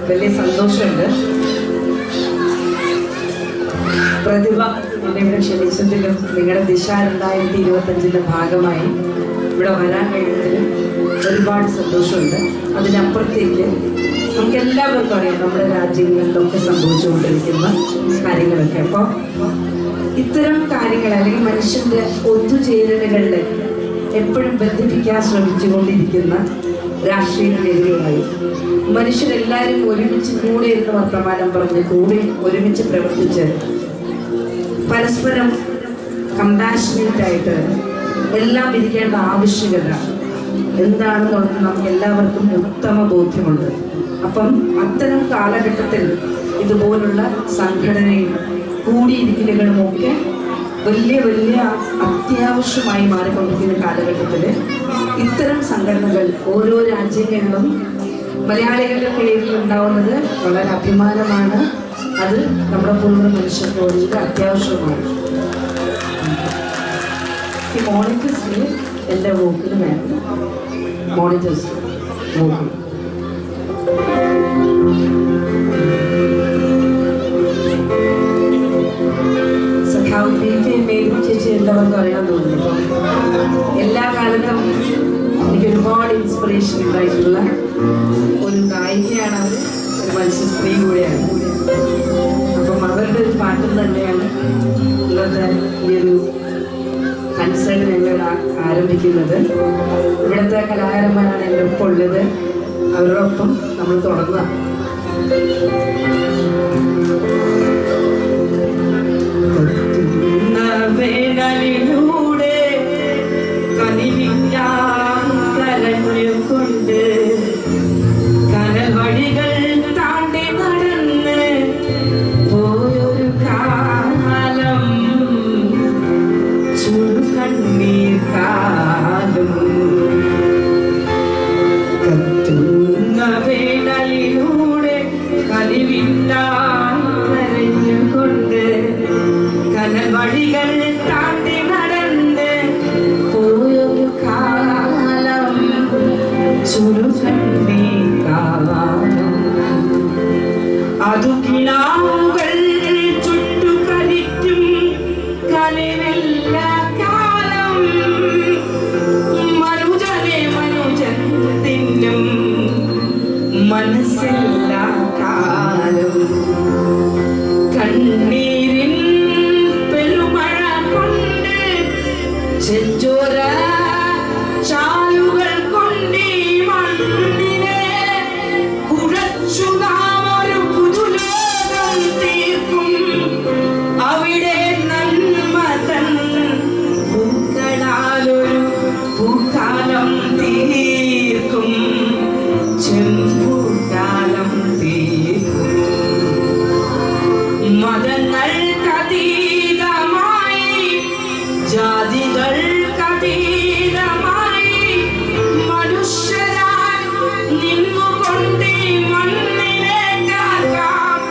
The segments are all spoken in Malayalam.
വലിയ സന്തോഷമുണ്ട്. പ്രതിഭ എന്നെ ഇവിടെ ക്ഷണിച്ചതിലും നിങ്ങളുടെ ദിശ 2025 ഭാഗമായി ഇവിടെ വരാൻ കഴിയുന്നതിലും ഒരുപാട് സന്തോഷമുണ്ട്. അതിനപ്പുറത്തേക്ക് നമുക്ക് എല്ലാവർക്കും അറിയാം നമ്മുടെ രാജ്യങ്ങളിലൊക്കെ സംഭവിച്ചുകൊണ്ടിരിക്കുന്ന കാര്യങ്ങളൊക്കെ. അപ്പോൾ ഇത്തരം കാര്യങ്ങൾ അല്ലെങ്കിൽ മനുഷ്യൻ്റെ ഒത്തുചേരലുകളിൽ എപ്പോഴും ബന്ധിപ്പിക്കാൻ ശ്രമിച്ചുകൊണ്ടിരിക്കുന്ന രാഷ്ട്രീയത്തിനെതിരെയായി മനുഷ്യരെല്ലാവരും ഒരുമിച്ച് കൂടെ ഇരുന്ന് വർത്തമാനം പറഞ്ഞ് കൂടെ ഒരുമിച്ച് പ്രവർത്തിച്ച് പരസ്പരം കമ്പാഷനേറ്റ് ആയിട്ട് എല്ലാം ഇരിക്കേണ്ട ആവശ്യകത എന്താണെന്നുള്ളത് നമുക്ക് എല്ലാവർക്കും ഉത്തമ ബോധ്യമുണ്ട്. അപ്പം അത്തരം കാലഘട്ടത്തിൽ ഇതുപോലുള്ള സംഘടനയും കൂടിയിരിക്കലുകളുമൊക്കെ വലിയ വലിയ അത്യാവശ്യമായി മാറിക്കൊണ്ടിരിക്കുന്ന കാലഘട്ടത്തിൽ ഇത്തരം സംഘടനകൾ ഓരോ രാജ്യങ്ങളിലും മലയാളികളുടെ പേരിൽ ഉണ്ടാവുന്നത് വളരെ അഭിമാനമാണ്. അത് നമ്മുടെ പൂർവ്വ മനുഷ്യർക്ക് വളരെ അത്യാവശ്യമാണ്. ഈ മോണിറ്റേഴ്സിന് എൻ്റെ വോക്കിന് വേണം. മോണിറ്റേഴ്സ് വോക്കിൽ ചേച്ചി എന്താണെന്ന് അറിയാൻ തോന്നുന്നു. എല്ലാ കാലത്തും എനിക്ക് ഒരുപാട് ഇൻസ്പിറേഷൻ ഉണ്ടായിട്ടുള്ള ഒരു നായികയാണ് അവർ, ഒരു മത്സ്യസ്ത്രീ കൂടെയാണ്. അപ്പം അവരുടെ ഒരു പാട്ടും തന്നെയാണ് ഇന്നത്തെ ഈ ഒരു കൺസേൺ ഞങ്ങൾ ആരംഭിക്കുന്നത്. ഇവിടുത്തെ കലാകാരന്മാരാണ് എൻ്റെ ഒപ്പം ഉള്ളത്. അവരോടൊപ്പം നമ്മൾ തുടങ്ങാം. വേനലിലൂടെ കനിവിക്കാൻ കരഞ്ഞുകൊണ്ട് കനൽവഴികൾ താണ്ടി നടന്ന് പോയൊരു കാലം, ചുടുകണ്ണീർ കാലം. കത്തുന്ന വേനലിലൂടെ കനിവിക്കാൻ കരഞ്ഞുകൊണ്ട് കനൽവഴികൾ താണ്ടി നടന്ന് പോയൊരു കാലം, ചുടുകണ്ണീർ കാലം. അതു കിനാവുകൾ ചുട്ടുകരിക്കും കനിവില്ല കാലം. മനുജനെ മനുജൻ തിന്നും മനസ്സില്ല കാലം. കണ്ണീരിൻ ചെഞ്ചോര ചാലുകൾ കൊണ്ടീ മണ്ണിനെ കുഴച്ചു നാം ഒരു പുതുലോകം തീർക്കും. അവിടെ നന്മതൻ പൂക്കളാലൊരു പൂക്കാലം തീർക്കും, ചെമ്പൂക്കാലം തീർക്കും. മതങ്ങൾക്കതീതമായി ജാതികൾക്കതീതമായി മനുഷ്യരായി നിന്നുകൊണ്ടേ മണ്ണിനെ കാക്കാം.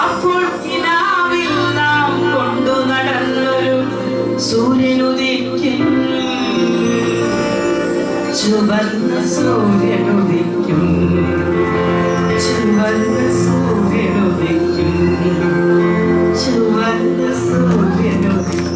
അപ്പോൾ കിനാവിൽ നാം കൊണ്ടു നടന്നൊരു സൂര്യനുദിക്കും, ചുവന്ന സൂര്യനുദിക്കും, ചുവന്ന സൂര്യനുദിക്കും, ചുവന്ന സൂര്യനുദിക്കും.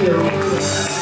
you.